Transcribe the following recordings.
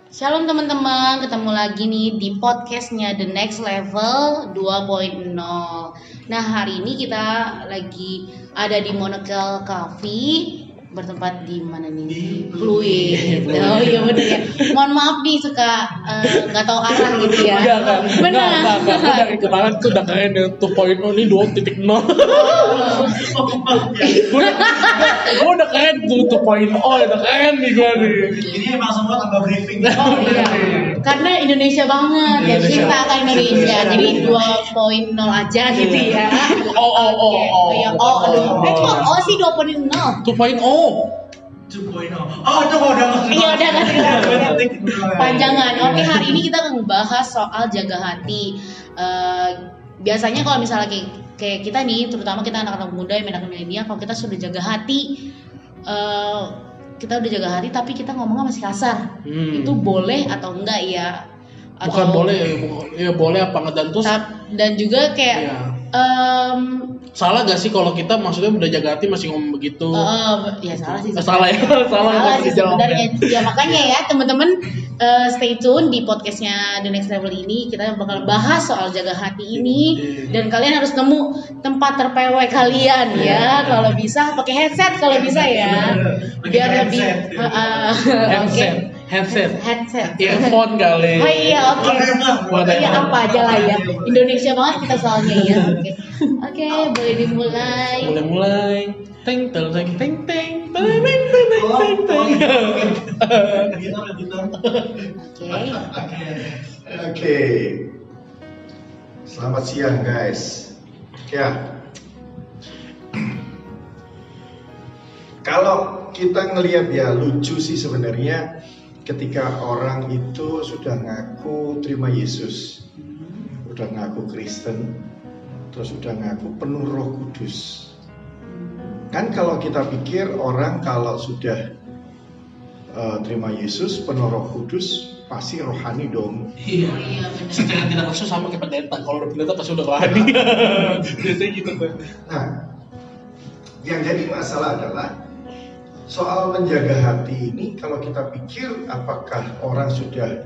Shalom teman-teman, ketemu lagi nih di podcastnya The Next Level 2.0. Nah, hari ini kita lagi ada di Monocle Coffee, bertempat di mana nih? Di Pluit. Oh iya bener ya. Mohon maaf nih suka nggak tahu arah gitu ya. Benar. Enggak. Dari kemarin tuh udah kayak 2.0 ini 2.0. Gue udah keren tuh 2.0 udah keren nih gue nih. Ini emang semua tambah briefing. Oh iya. Karena Indonesia banget ya, kita kan Indonesia. Jadi 2.0 aja gitu ya. Iya, aduh. Kok sih 2.0? 2.0. 2.0. Oh, itu udah masuk. Iya udah kasih panjangan. Oke, hari ini kita akan membahas soal jaga hati. Biasanya kalau misalnya kayak kita nih, terutama kita anak-anak muda, anak milenial, kalau kita sudah jaga hati, kita udah jaga hati tapi kita ngomongnya masih kasar. Itu boleh atau enggak ya? Bukan boleh ya boleh apa enggak, dan terus dan juga kayak iya. Salah gak sih kalau kita maksudnya udah jaga hati masih ngomong begitu? Ya salah sih. Salah Sih sebenarnya. Ya makanya ya teman-teman stay tune di podcastnya The Next Level ini. Kita bakal bahas soal jaga hati ini dan kalian harus nemu tempat terpewe kalian ya. Kalau bisa pakai headset kalau bisa ya. Biar lebih headset. Earphone kali. Oh iya oke. Iya apa aja lah ya. Indonesia banget kita soalnya ya. Oke, boleh dimulai. Mulai. Teng. Oke. Selamat siang guys. Ya. Kalau kita ngelihat ya lucu sih sebenarnya ketika orang itu sudah ngaku terima Yesus, udah ngaku Kristen, terus udah ngaku penuh Roh Kudus. Kan kalau kita pikir orang kalau sudah terima Yesus penuh Roh Kudus pasti rohani dong. Iya. Secara tidak langsung sama kayak pendeta. Kalau udah pendeta pasti udah rohani. Biasanya gitu kan. Nah, yang jadi masalah adalah soal menjaga hati ini. Kalau kita pikir apakah orang sudah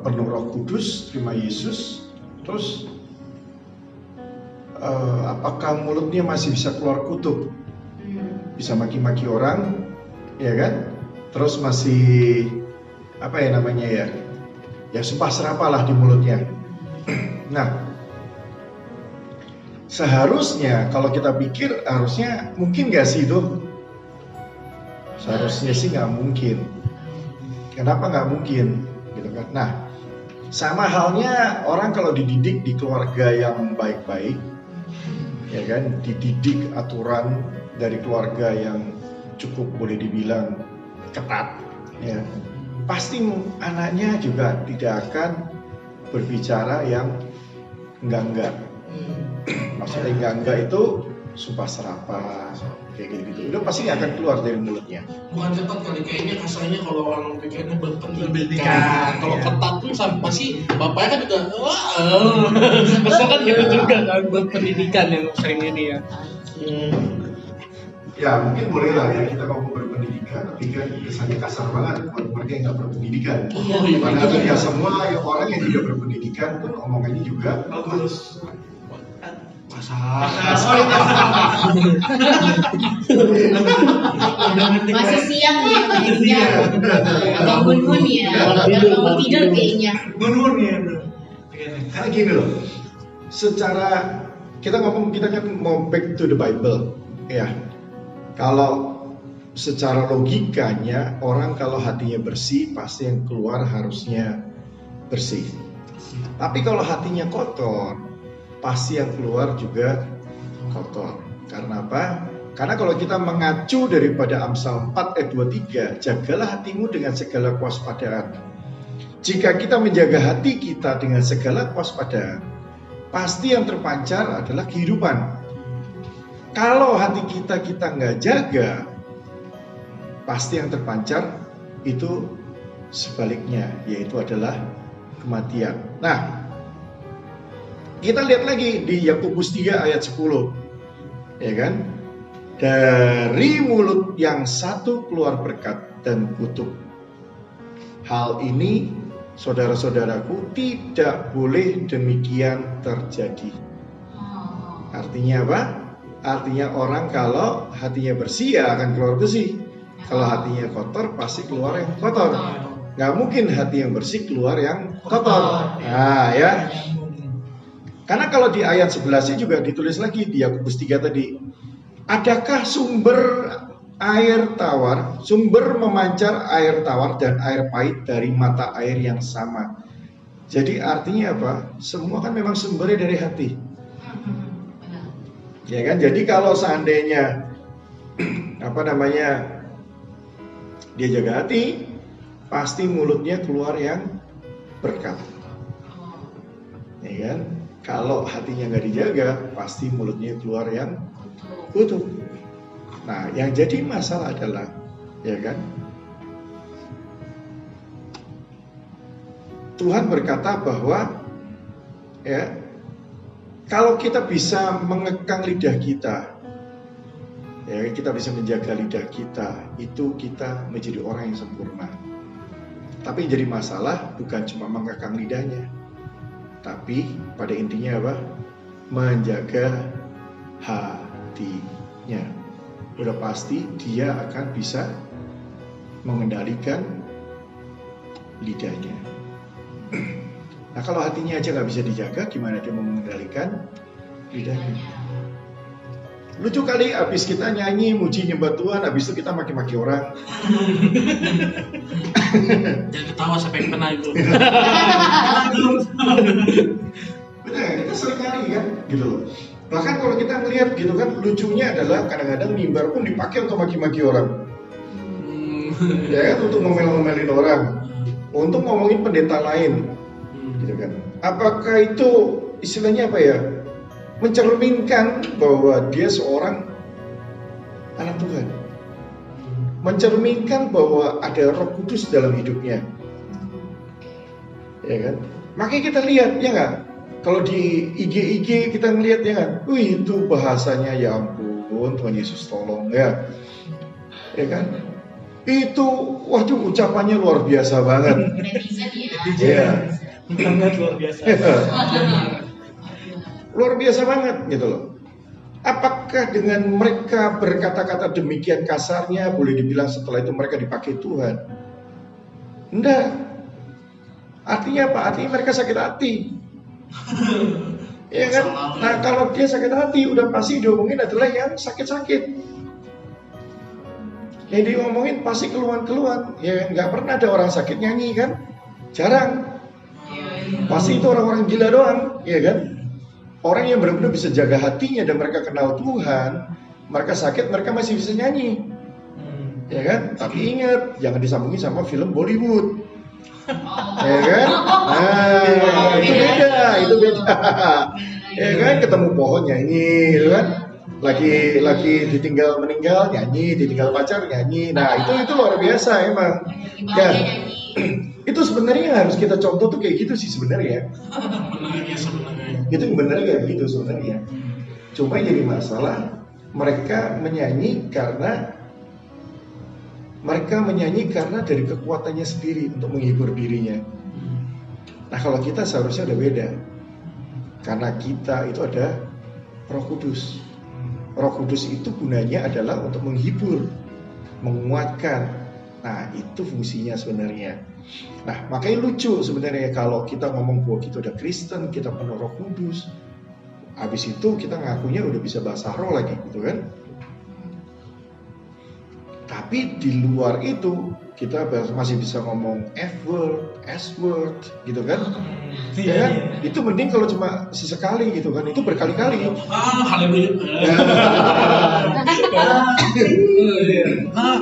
penuh Roh Kudus terima Yesus, terus apakah mulutnya masih bisa keluar kutub, bisa maki-maki orang, ya kan? Terus masih apa ya namanya ya sumpah serapah lah di mulutnya. Nah, seharusnya kalau kita pikir harusnya mungkin nggak sih itu? Seharusnya sih nggak mungkin. Kenapa nggak mungkin? Gitu kan? Nah, sama halnya orang kalau dididik di keluarga yang baik-baik, ya kan, dididik aturan dari keluarga yang cukup boleh dibilang ketat, ya pasti anaknya juga tidak akan berbicara yang enggak. Maksudnya enggak itu sumpah serapah kayak gitu. Itu pasti nggak akan keluar dari mulutnya. Bukan ketat kali, kayaknya kasarnya kalau orang pikirnya berpendidikan. Kalau ketat tuh pasti bapaknya kan juga besar kan gitu juga kan berpendidikan yang sering ini ya. Ya mungkin boleh lah ya kita ngomong berpendidikan, tapi kan kesannya kasar banget buat mereka yang nggak berpendidikan. Karena ya semua orang yang tidak berpendidikan pun omongannya juga bagus. Masih siang ya, bangun ya, bangun tidur kayaknya. Mundur ya. Karena gini loh, secara kita kan mau back to the Bible, ya. Kalau secara logikanya orang kalau hatinya bersih pasti yang keluar harusnya bersih. Tapi kalau hatinya kotor, pasti yang keluar juga kotor. Karena apa? Karena kalau kita mengacu daripada Amsal 4 ayat 23, jagalah hatimu dengan segala kewaspadaan. Jika kita menjaga hati kita dengan segala kewaspadaan, pasti yang terpancar adalah kehidupan. Kalau hati kita nggak jaga, pasti yang terpancar itu sebaliknya, yaitu adalah kematian. Nah, kita lihat lagi di Yakobus 3 ayat 10, ya kan? Dari mulut yang satu keluar berkat dan kutuk. hal ini saudara-saudaraku tidak boleh demikian terjadi. Artinya apa? Artinya orang kalau hatinya bersih ya akan keluar bersih. Kalau hatinya kotor pasti keluar yang kotor. Nggak mungkin hati yang bersih keluar yang kotor. Nah ya. Karena kalau di ayat 11 juga ditulis lagi di Yakobus 3 tadi. Adakah sumber air tawar, sumber memancar air tawar dan air pahit dari mata air yang sama? Jadi artinya apa? Semua kan memang sumbernya dari hati. Ya kan? Jadi kalau seandainya dia jaga hati, pasti mulutnya keluar yang berkat. Ya kan? Kalau hatinya nggak dijaga, pasti mulutnya keluar yang kutuk. Nah, yang jadi masalah adalah, ya kan? Tuhan berkata bahwa, ya, kalau kita bisa mengekang lidah kita, ya, kita bisa menjaga lidah kita, itu kita menjadi orang yang sempurna. Tapi yang jadi masalah bukan cuma mengekang lidahnya, tapi pada intinya apa? Menjaga hatinya. Udah pasti dia akan bisa mengendalikan lidahnya. Nah kalau hatinya aja nggak bisa dijaga, gimana dia mau mengendalikan lidahnya? Lucu kali, abis kita nyanyi, muji nyembah Tuhan, abis itu kita maki-maki orang. Jangan ketawa sampai kena itu. Benar, kita sering kali kan, gitu loh. Bahkan kalau kita ngelihat gitu kan, lucunya adalah kadang-kadang mimbar pun dipakai untuk maki-maki orang. Ya kan, untuk ngomel-ngomelin orang, untuk ngomongin pendeta lain, gitu kan. Apakah itu istilahnya apa ya? Mencerminkan bahwa dia seorang anak Tuhan, mencerminkan bahwa ada Roh Kudus dalam hidupnya, ya kan? Makanya kita lihat, ya nggak? Kalau di IG kita ngelihat, ya kan? Wih, itu bahasanya ya ampun, Tuhan Yesus tolong ya, ya kan? Itu, waduh, ucapannya luar biasa banget. Iya, Sangat luar biasa. Luar biasa banget gitu loh. Apakah dengan mereka berkata-kata demikian kasarnya boleh dibilang setelah itu mereka dipakai Tuhan? Enggak. Artinya apa? Artinya mereka sakit hati. Ya kan? Nah kalau dia sakit hati udah pasti diomongin adalah yang sakit-sakit. Yang diomongin pasti keluhan-keluhan. Ya nggak pernah ada orang sakit nyanyi kan? Jarang. Pasti itu orang-orang gila doang, ya kan? Orang yang benar-benar bisa jaga hatinya dan mereka kenal Tuhan, mereka sakit, mereka masih bisa nyanyi, ya kan? Tapi ingat, jangan disambungin sama film Bollywood, ya kan? Nah, itu beda, ya kan? Ketemu pohon nyanyi, gitu kan? Lagi ditinggal meninggal nyanyi, ditinggal pacar nyanyi. Nah itu luar biasa emang. Ya, itu sebenarnya harus kita contoh tuh kayak gitu sih sebenarnya. Itu benar kayak gitu sebenarnya. Cuma jadi masalah mereka menyanyi karena dari kekuatannya sendiri untuk menghibur dirinya. Nah kalau kita seharusnya udah beda, karena kita itu ada Roh Kudus. Roh Kudus itu gunanya adalah untuk menghibur, menguatkan. Nah itu fungsinya sebenarnya. Nah makanya lucu sebenarnya kalau kita ngomong bahwa kita udah Kristen, kita penuh Roh Kudus, habis itu kita ngakunya udah bisa bahasa roh lagi gitu kan. Tapi di luar itu kita masih bisa ngomong F-word, S-word gitu kan. Ya kan? Itu mending kalau cuma sesekali gitu kan, itu berkali-kali. Haleluya.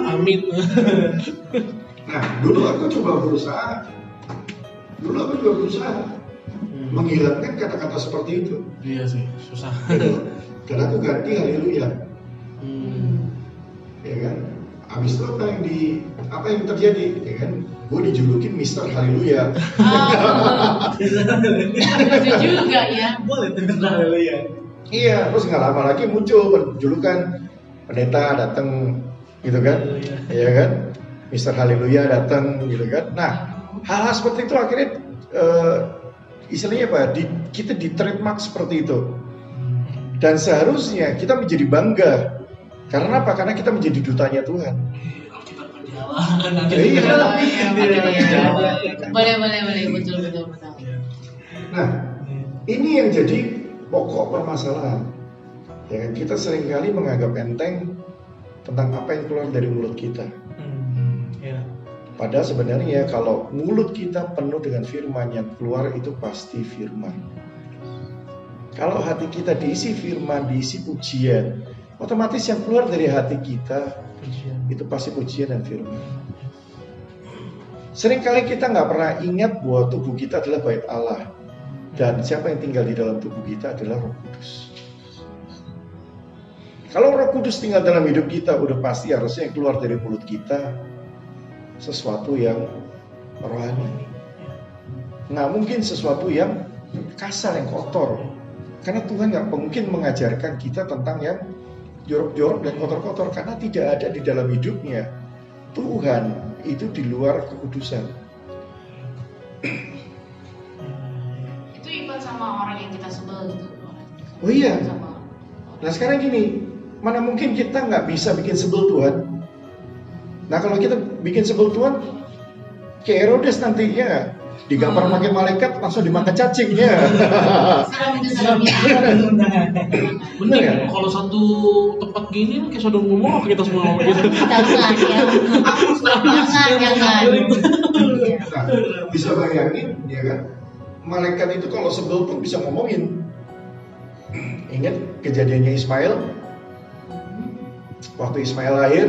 Amin. Nah, dulu aku juga berusaha menghilangkan kata-kata seperti itu. Iya sih, susah. Dan aku ganti haleluya. Ya kan? Habis itu apa yang terjadi? Ya kan? Gue dijulukin Mister Haleluya. Itu juga ya. Boleh tuh haleluya. Iya, terus nggak lama lagi muncul julukan pendeta datang gitu kan? Iya kan? Mr. Haleluya datang gitu kan. Nah, hal-hal seperti itu akhirnya istilahnya apa? Kita di trademark seperti itu. Dan seharusnya kita menjadi bangga. Karena apa? Karena kita menjadi dutanya Tuhan. Kita berjalan. Boleh, betul. Nah, ini yang jadi pokok permasalahan. Ya kan, kita seringkali menganggap enteng tentang apa yang keluar dari mulut kita. Padahal sebenarnya kalau mulut kita penuh dengan firman, yang keluar itu pasti firman. Kalau hati kita diisi firman, diisi pujian, otomatis yang keluar dari hati kita itu pasti pujian dan firman. Seringkali kita nggak pernah ingat bahwa tubuh kita adalah bait Allah. Dan siapa yang tinggal di dalam tubuh kita adalah Roh Kudus. Kalau Roh Kudus tinggal dalam hidup kita, udah pasti harusnya yang keluar dari mulut kita sesuatu yang rohani. Nggak mungkin sesuatu yang kasar, yang kotor. Karena Tuhan nggak mungkin mengajarkan kita tentang yang jorok-jorok dan kotor-kotor, karena tidak ada di dalam hidupnya. Tuhan itu di luar kekudusan. Itu ibarat sama orang yang kita sebel gitu. Oh iya. Nah sekarang gini, mana mungkin kita nggak bisa bikin sebel Tuhan. Nah kalau kita bikin sebel Tuhan, kayak Herodes nantinya digambar pakai malaikat langsung dimakan cacingnya. Bener ya? Kalau satu tempat gini kayak Sodom Gomora kita semua ngomong gitu. Jangan. Nah, bisa bayangin ya kan? Malaikat itu kalau sebel pun bisa ngomongin. Ingat kejadiannya Ismail? Waktu Ismail lahir,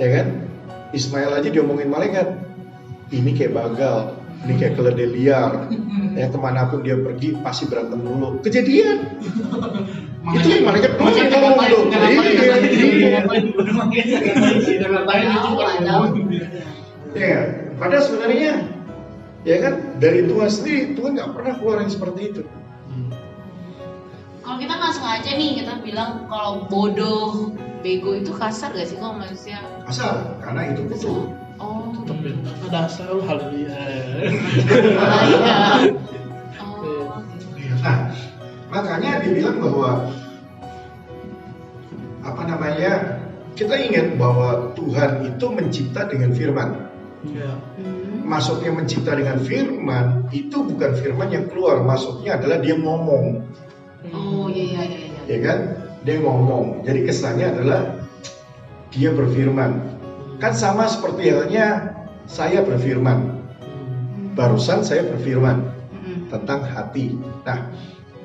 ya kan? Ismail aja diomongin malaikat. Ini kayak bagal, ini kayak keledai liar. Ya kemanapun dia pergi pasti berantem dulu. Kejadian. Itu yang malaikat ngomong dulu. Ya, padahal sebenarnya, ya kan dari Tuhan sendiri, Tuhan nggak pernah keluar yang seperti itu. Kalau kita nggak sengaja nih, kita bilang kalau bodoh, bego itu kasar gak sih kalau manusia? Kasar, karena itu betul. Oh. Tapi dasar lu haleluya. Iya. Oh. Nah, makanya dibilang bahwa kita ingat bahwa Tuhan itu mencipta dengan firman. Maksudnya mencipta dengan firman itu bukan firman yang keluar, maksudnya adalah dia ngomong. Oh iya. Ya kan? Dia ngomong. Jadi kesannya adalah dia berfirman. Kan sama seperti halnya saya berfirman. Barusan saya berfirman tentang hati. Nah,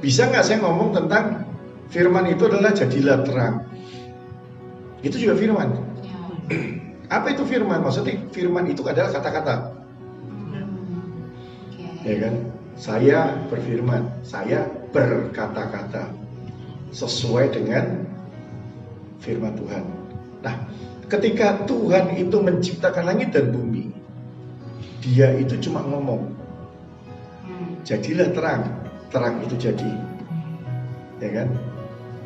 bisa nggak saya ngomong tentang firman itu adalah jadilah terang? Itu juga firman. Ya. Apa itu firman? Maksudnya firman itu adalah kata-kata. Ya kan? Saya berfirman, saya berkata-kata sesuai dengan firman Tuhan. Nah, ketika Tuhan itu menciptakan langit dan bumi, Dia itu cuma ngomong, jadilah terang, terang itu jadi, ya kan?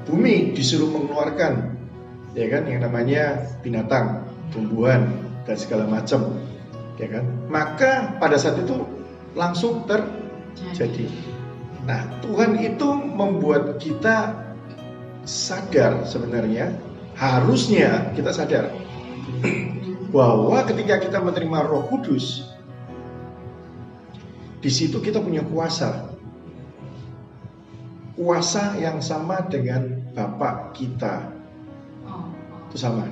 Bumi disuruh mengeluarkan, ya kan, yang namanya binatang, tumbuhan dan segala macam, ya kan? Maka pada saat itu langsung terjadi. Nah, Tuhan itu membuat kita sadar sebenarnya, harusnya kita sadar bahwa ketika kita menerima Roh Kudus, di situ kita punya kuasa yang sama dengan Bapa kita. Itu sama.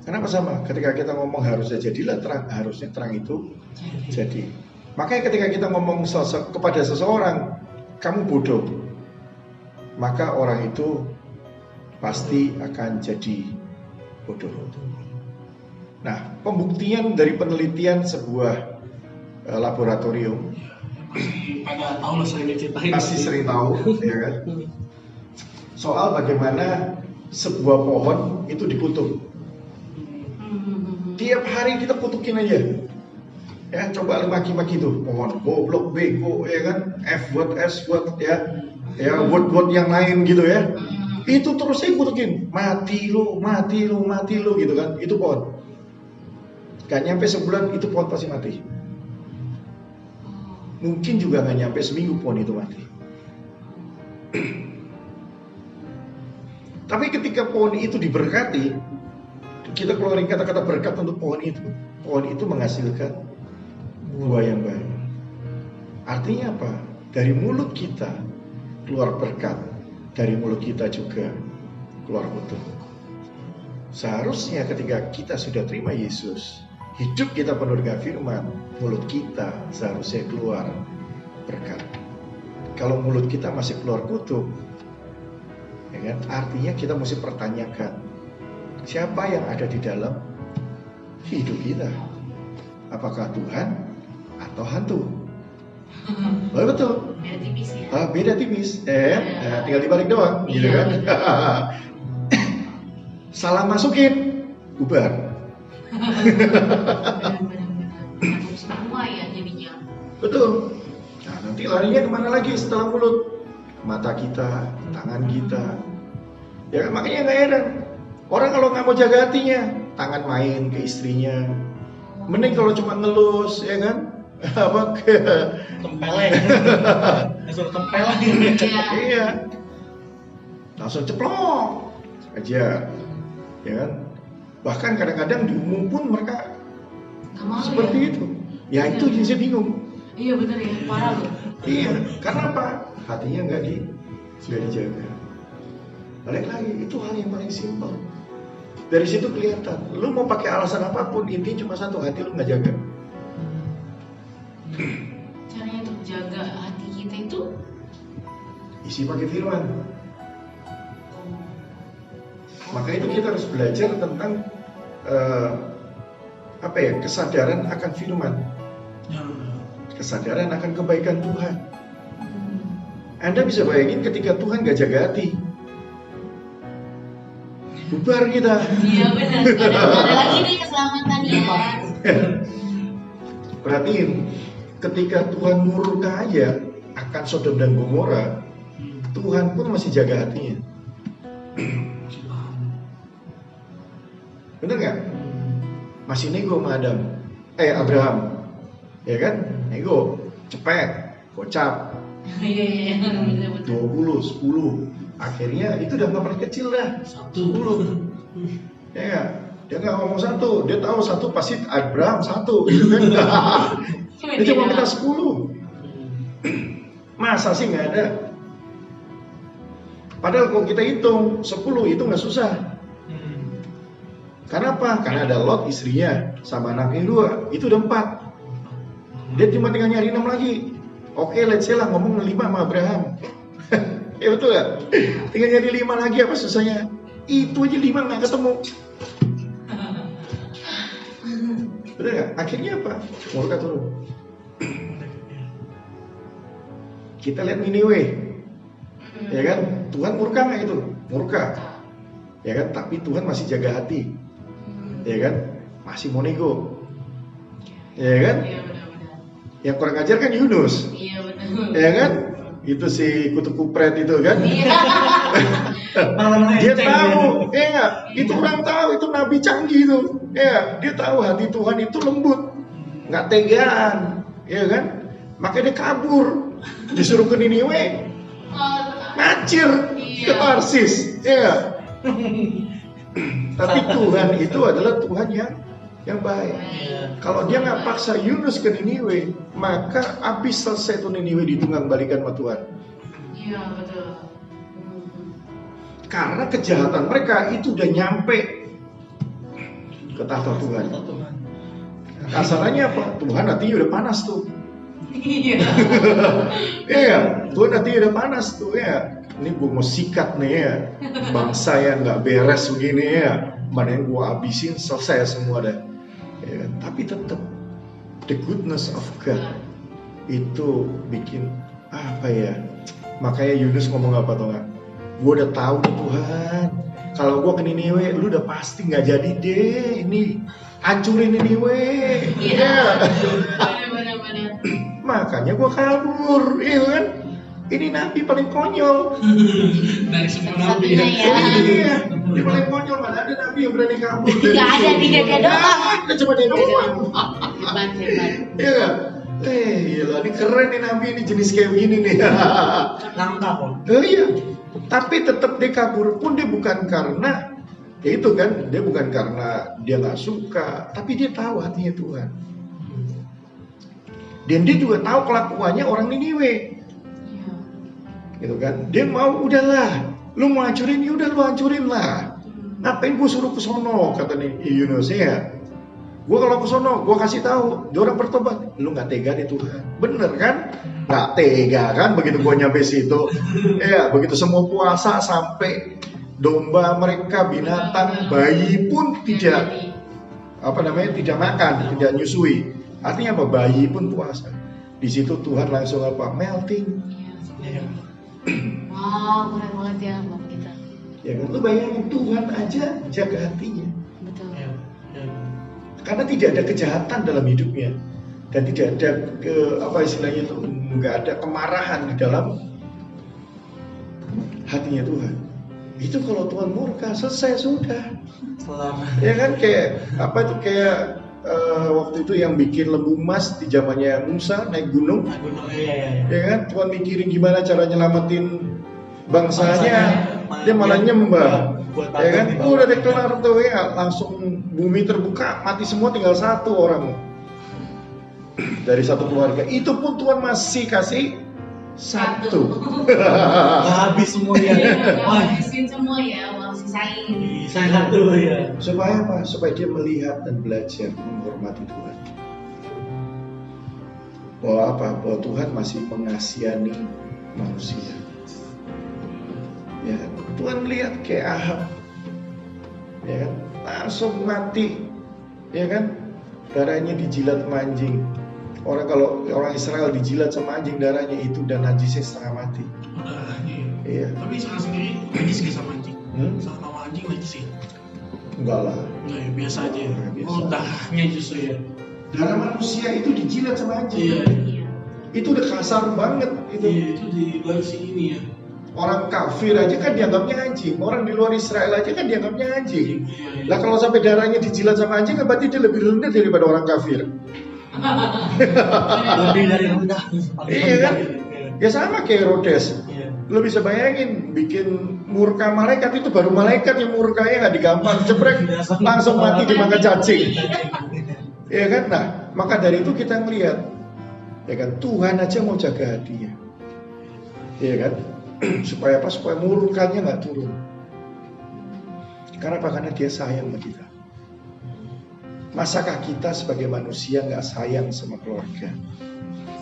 Kenapa sama? Ketika kita ngomong harusnya jadilah terang, harusnya terang itu jadi. Makanya ketika kita ngomong kepada seseorang, kamu bodoh, maka orang itu pasti akan jadi bodoh. Nah, pembuktian dari penelitian sebuah laboratorium, pada tahu lah sering diceritain. pasti sering tahu, ya kan? Soal bagaimana sebuah pohon itu dikutuk. Tiap hari kita kutukin aja. Ya, coba maki-maki tuh pohon, goblok, bego, ya kan, F word, S word, ya word yang lain gitu ya. Itu terus saya kutukin, mati lu gitu kan, itu pohon. Gak nyampe sebulan itu pohon pasti mati. Mungkin juga gak nyampe seminggu pohon itu mati. Tapi ketika pohon itu diberkati, kita keluarin kata-kata berkat untuk pohon itu. Pohon itu menghasilkan buah yang baik. Artinya apa? Dari mulut kita keluar berkat, dari mulut kita juga keluar kutuk. Seharusnya ketika kita sudah terima Yesus, hidup kita penuh dengan firman, mulut kita seharusnya keluar berkat. Kalau mulut kita masih keluar kutuk, ya kan? Artinya kita mesti pertanyakan, siapa yang ada di dalam hidup kita? Apakah Tuhan atau hantu? Oh, betul. Beda tipis ya. Beda tipis. Tinggal dibalik doang, gitu kan? Salah masukin, bubar. Benar-benar. Takut semua ya jadinya. Betul. Nah, nanti larinya kemana lagi setelah mulut? Mata kita, tangan kita. Ya kan, makanya nggak heran. Orang kalau nggak mau jaga hatinya, tangan main ke istrinya. Mending kalau cuma ngelus, ya kan? Apa ke Tempeleng. Langsung tempeleng. iya. Langsung ceplok aja. Ya kan? Bahkan kadang-kadang di umum pun mereka Gak mau seperti ya? itu. Ya itu yang saya bingung. Iya benar ya, parah loh. Iya, karena apa? Hatinya nggak dijaga. Balik lagi, itu hal yang paling simpel. Dari situ kelihatan. Lu mau pakai alasan apapun, intinya cuma satu, hati lu nggak jaga. Caranya untuk jaga hati kita itu Isi pakai firman. Maka itu kita harus belajar tentang kesadaran akan firman, kesadaran akan kebaikan Tuhan. Anda bisa bayangin ketika Tuhan gak jaga hati, bubar kita. iya benar. Ada lagi nih keselamatan ya. Perhatiin, ketika Tuhan murka aja akan Sodom dan Gomora, Tuhan pun masih jaga hatinya. Bener nggak? Masih nego sama Abraham, ya kan? Nego, cepet, gocap, Iya benar. 20, 10. Akhirnya itu udah nggak pernah kecil dah, 10. Ya nggak? Dia nggak ngomong 1, dia tahu 1 pasti Abraham 1, gitu kan? Dia cuma minta 10. Masa sih nggak ada? Padahal kalau kita hitung 10 itu nggak susah. Karena apa? Karena ada Lot istrinya sama anaknya 2, itu udah 4. Dia cuma tinggal nyari 6 lagi. Oke, let's say lah ngomong 5 sama Abraham. Ya betul gak? Tinggal nyari 5 lagi, apa susahnya? Itu aja 5 nggak ketemu. Betul gak? Akhirnya apa? Murka turun. Kita lihat Niniwe, ya kan? Tuhan murka nggak itu? Murka, ya kan? Tapi Tuhan masih jaga hati, ya kan? Masih mau nego, ya kan? Iya benar. Yang kurang ajar kan Yunus, Iya benar. ya kan? Itu si kutu kupret itu kan? Iya. Dia tahu, ya nggak? Itu orang tahu, itu nabi canggih itu, ya. Dia tahu hati Tuhan itu lembut, nggak tegaan, ya kan? Makanya dia kabur, disuruh ke Niniwe, ngacir ke Tarsis, ya nggak? Tapi Tuhan itu adalah Tuhan yang baik. Kalau dia nggak paksa Yunus ke Niniwe, maka habis selesai tuh Niniwe ditunggang balikan sama Tuhan. Iya betul. Karena kejahatan mereka itu udah nyampe ke tahta Tuhan. Kasarannya apa? Tuhan hatinya udah panas tuh. Iya. Iya, Tuhan hatinya udah panas tuh ya. Ini gue mau sikat nih ya, bangsa yang nggak beres begini ya, mana yang gue habisin, selesai semua dah. Ya, tapi tetap the goodness of God itu bikin apa ya? Makanya Yunus ngomong apa tau nggak? Gue udah tahu nih Tuhan, kalau gue ke Niniwe, lu udah pasti nggak jadi deh. Ini hancurin Niniwe. Iya. Benar. Makanya gue kabur, iya kan? ini nabi paling konyol. Dari semua nabi Satunya ya. Iya, dia paling konyol, mana ada nabi yang berani kabur. Nggak ada, dia doang. Ada cuma dia doang. Hebat. Iya nggak? Gila, ini keren nih nabi, ini jenis kayak begini nih. Langka kok. Iya, tapi tetap dia kabur pun dia bukan karena ya itu kan, dia bukan karena dia nggak suka, tapi dia tahu hatinya Tuhan. Dan dia juga tahu kelakuannya orang Niniwe. Gitu kan, dia mau udahlah, lu mau hancurin, ya udah lu hancurin lah. Ngapain gue suruh ke sono, kata nih Yunus ya. Gue kalau ke sono, gue kasih tahu, dia orang bertobat. Lu nggak tega deh Tuhan, bener kan? Nggak tega kan? Begitu gue nyampe situ, ya begitu semua puasa sampai domba mereka, binatang, bayi pun tidak tidak makan, tidak nyusui. Artinya apa? Bayi pun puasa. Di situ Tuhan langsung apa? Melting. Wow, keren banget ya Bapak kita. Ya kan, lu bayangin Tuhan aja jaga hatinya. Betul. Karena tidak ada kejahatan dalam hidupnya dan tidak ada istilahnya itu, nggak ada kemarahan di dalam hatinya Tuhan. Itu kalau Tuhan murka selesai sudah. Ya kan, kayak waktu itu yang bikin lembu emas di zamannya Musa naik gunung. Ya kan, Tuhan mikirin gimana cara nyelamatin bangsanya, dia malah nyembah. Ya kan, udah dikelar tuh ya, langsung bumi terbuka, mati semua, tinggal satu orang dari satu keluarga. Itu pun Tuhan masih kasih satu. Habis semuanya. Habisin semua ya, mau sisain. Saya satu ya. Supaya apa? Supaya dia melihat dan belajar menghormati Tuhan. Bahwa Tuhan masih mengasihani manusia. Ya, Tuhan lihat kayak Ahab, ya kan, langsung mati, ya kan, darahnya dijilat sama anjing. Kalau orang Israel dijilat sama anjing, darahnya itu dan najisnya setengah mati. Iya. Tapi Israel sendiri najis gak sama anjing? Sama anjing najis sih? Enggak lah. Enggak ya, biasa aja ya. Biasa. Oh, darahnya justru ya. Darah manusia itu dijilat sama anjing. Iya. Itu udah kasar banget itu. Iya, itu di versi ini ya. Orang kafir aja kan dianggapnya anjing. Orang di luar Israel aja kan dianggapnya anjing. Iya. Lah kalau sampai darahnya dijilat sama anjing, kan berarti dia lebih rendah daripada orang kafir. Lebih dari rendah. Iya kan? Ya sama kayak Herodes. Iya. Lo bisa bayangin bikin murka malaikat, itu baru malaikat yang murkanya nggak digampang, jebrek langsung mati dimakan cacing. Ya kan? Nah, maka dari itu kita ngelihat, ya kan, Tuhan aja mau jaga hatinya. Ya kan? Supaya apa? Supaya murkanya nggak turun. Karena apa? Karena dia sayang sama kita. Masakah kita sebagai manusia nggak sayang sama keluarga?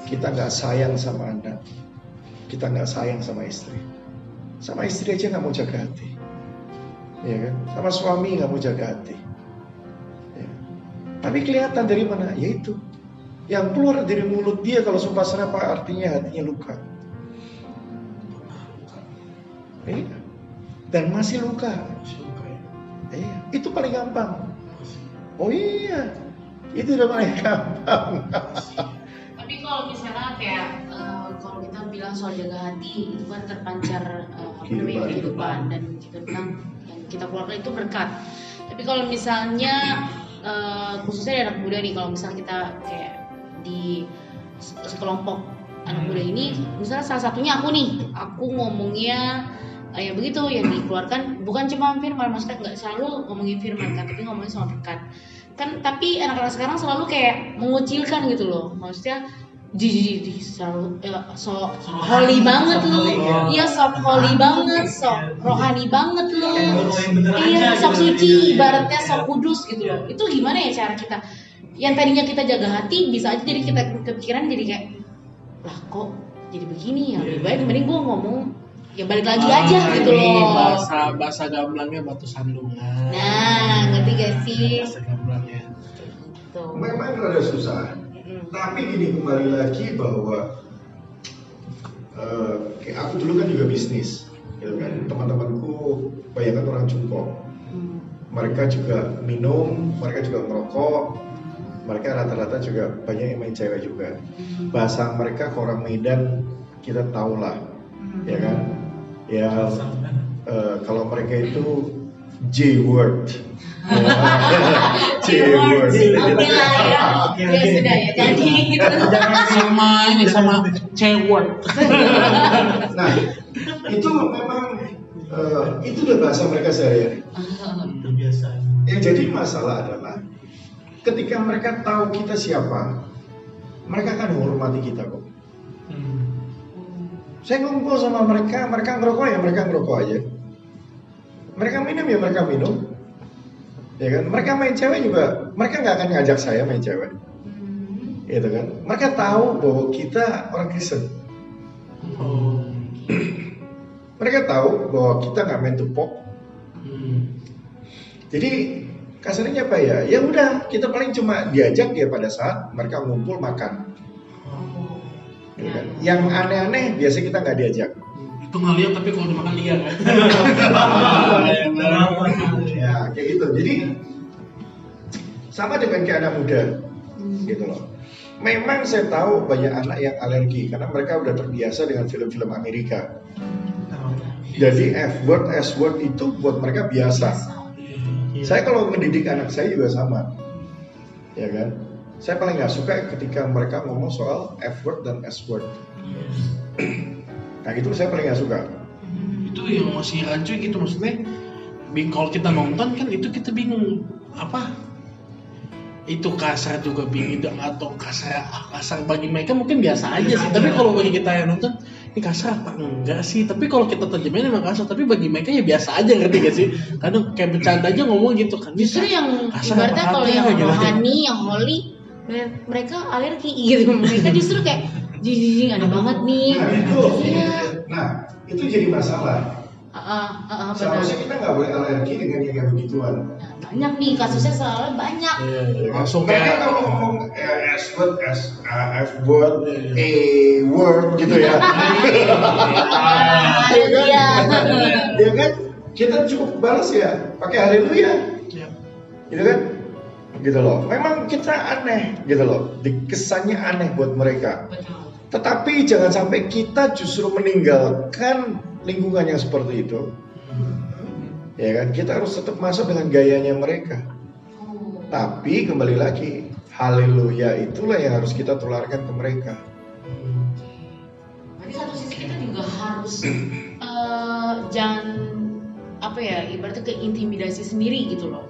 Kita nggak sayang sama anak, kita nggak sayang sama istri. Sama istri aja nggak mau jaga hati, ya kan? Sama suami nggak mau jaga hati. Ya. Tapi kelihatan dari mana? Yaitu yang keluar dari mulut dia kalau sumpah serapah, artinya hatinya luka. Iya. Dan masih luka. Iya. Itu paling gampang. Oh iya, itu udah paling gampang. Tapi kalau misalnya kayak kalau kita bilang soal jaga hati, itu kan terpancar kehidupan dan kita bilang yang kita keluarkan itu berkat. Tapi kalau misalnya khususnya di anak muda nih, kalau misalnya kita kayak di sekelompok anak muda ini, misalnya salah satunya aku ngomongnya ya begitu, yang dikeluarkan bukan cuma firman, maksudnya nggak selalu ngomongin firman kan, tapi ngomongin soal berkat kan. Tapi anak-anak sekarang selalu kayak mengucilkan gitu loh, maksudnya selalu so holy banget lu, iya sok holy banget, sok rohani banget lu, iya sok suci, ibaratnya sok kudus gitu loh. Itu gimana ya cara kita yang tadinya kita jaga hati, bisa aja jadi kita kepikiran jadi kayak, lah kok jadi begini ya, lebih baik mending gue ngomong ya balik lagi aja gitu loh. Bahasa gamblangnya batu sandungan. Nah, ngerti gak sih? Bahasa gamblangnya. Tuh. Memang rada susah. Tapi gini, kembali lagi bahwa kayak aku dulu kan juga bisnis, gitu kan. Teman-temanku banyak orang jungkok. Mereka juga minum, mereka juga merokok. Mereka rata-rata juga banyak yang main cewek juga. Bahasa mereka ke orang Medan kita tahu lah. ya kan? Ya kalau mereka itu J-word. J-word. Oke lah ya. Ya sudah ya. Jadi gitu. sama C-word. Nah, itu memang itu udah bahasa mereka sehari-hari. Terbiasa. Yang jadi masalah adalah ketika mereka tahu kita siapa, mereka akan menghormati kita kok. Saya ngumpul sama mereka ngerokok ya mereka ngerokok aja. Mereka minum ya mereka minum. Ya kan? Mereka main cewek juga, mereka nggak akan ngajak saya main cewek. Gitu kan? Mereka tahu bahwa kita orang Kristen. Mereka tahu bahwa kita nggak main tupok. Jadi kasarnya apa ya? Ya udah, kita paling cuma diajak ya pada saat mereka ngumpul makan. Gitu kan? Yang aneh-aneh biasanya kita nggak diajak. Itu nggak lihat tapi kalau dimakan lihat kan. Ya kayak gitu. Jadi sama dengan kayak anak muda, gitu loh. Memang saya tahu banyak anak yang alergi karena mereka udah terbiasa dengan film-film Amerika. Jadi F-word, S-word itu buat mereka biasa. Saya kalau mendidik anak saya juga sama, ya kan. Saya paling nggak suka ketika mereka ngomong soal F-word dan S-word. Nah itu saya paling nggak suka. Itu yang masih rancu gitu maksudnya. Kalau kita nonton kan itu kita bingung apa itu kasar juga bingung atau kasar bagi mereka mungkin biasa aja sih. Tapi kalau bagi kita yang nonton ini kasar apa enggak sih? Tapi kalau kita terjemahin emang kasar. Tapi bagi mereka ya biasa aja ngerti gak sih? Kadang kayak bercanda aja ngomong gitu kan. Justru yang ibaratnya kalau yang rohani, yang holy, mereka alergi gitu. Mereka justru kayak jijik aneh banget nih. Nah itu jadi masalah. Seharusnya kita nggak boleh alergi dengan yang kayak begituan. Nah, banyak nih kasusnya soalnya banyak. Langsung Mereka kayak kalau ngomong S-word, F-word, A-word gitu ya. Iya. Ya kan? Kita cukup balas ya, pakai haleluya. Gitu kan? Gitu loh. Memang kita aneh gitu loh. Kesannya aneh buat mereka. Tetapi jangan sampai kita justru meninggalkan lingkungan yang seperti itu. Ya kan? Kita harus tetap masuk dengan gayanya mereka. Tapi kembali lagi, haleluya itulah yang harus kita tularkan ke mereka. Berarti satu sisi kita juga harus jangan apa ya, ibaratnya keintimidasi sendiri gitu loh.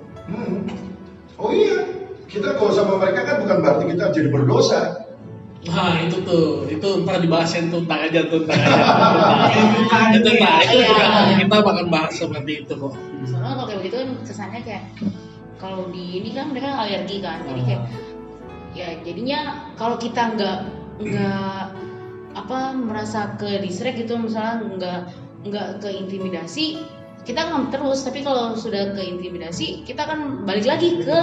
Oh iya, kita kalau sama mereka kan bukan berarti kita jadi berdosa. nah itu ntar dibahasin tuh ntar aja itu kita bakal bahas seperti itu kok. Soalnya kalau kayak begitu kan kesannya kayak kalau di ini kan mereka alergi kan, jadi kayak ya jadinya kalau kita nggak apa merasa ke distract gitu, misalnya nggak ke intimidasi, kita akan terus. Tapi kalau sudah ke intimidasi, kita akan balik lagi ke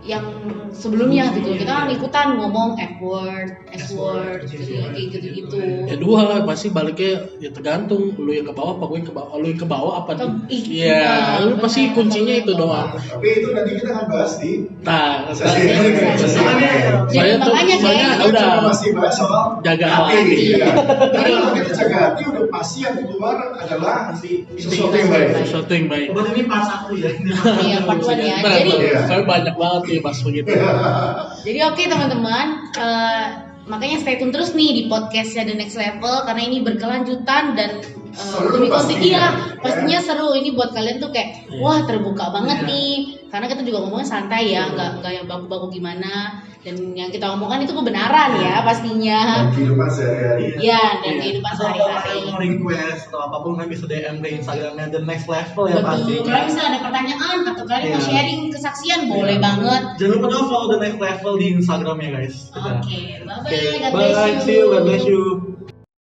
yang sebelumnya gitu. Kita kan ikutan ngomong F-word, S-word, kayak gitu-gitu. Ya dua, pasti baliknya ya tergantung lu yang ke bawah apa gue yang ke bawah. Lu yang ke bawah apa tuh? Iya, lu pasti kuncinya itu doang. Tapi itu nanti kita akan bahas di Jadi makanya udah masih bahas soal jaga hati. hati. Tapi kalau kita jaga hati udah pasti yang keluar adalah sesuatu yang baik. Sesuatu yang baik. Berarti ini pas aku ya. Iya, part 1 ya. Jadi saya banyak banget nih pas begitu. Jadi oke teman-teman, makanya stay tune terus nih di podcastnya The Next Level karena ini berkelanjutan dan seru pastinya. Pastinya seru. Ini buat kalian tuh kayak wah terbuka banget nih, karena kita juga ngomongnya santai ya, nggak yang baku-baku gimana, dan yang kita omongkan itu kebenaran ya pastinya. Dan kehidupan sehari-hari. Iya, dan kehidupan Kalau sehari-hari. kalian mau request atau apapun kalian bisa DM ke Instagramnya The Next Level ya pasti. Betul. Kalau misalnya ada pertanyaan atau kalian mau Iya. sharing kesaksian boleh banget. Jangan lupa dong follow The Next Level di Instagram ya guys. Oke, bye-bye. Oke, God bless bye. you. See you. God bless you.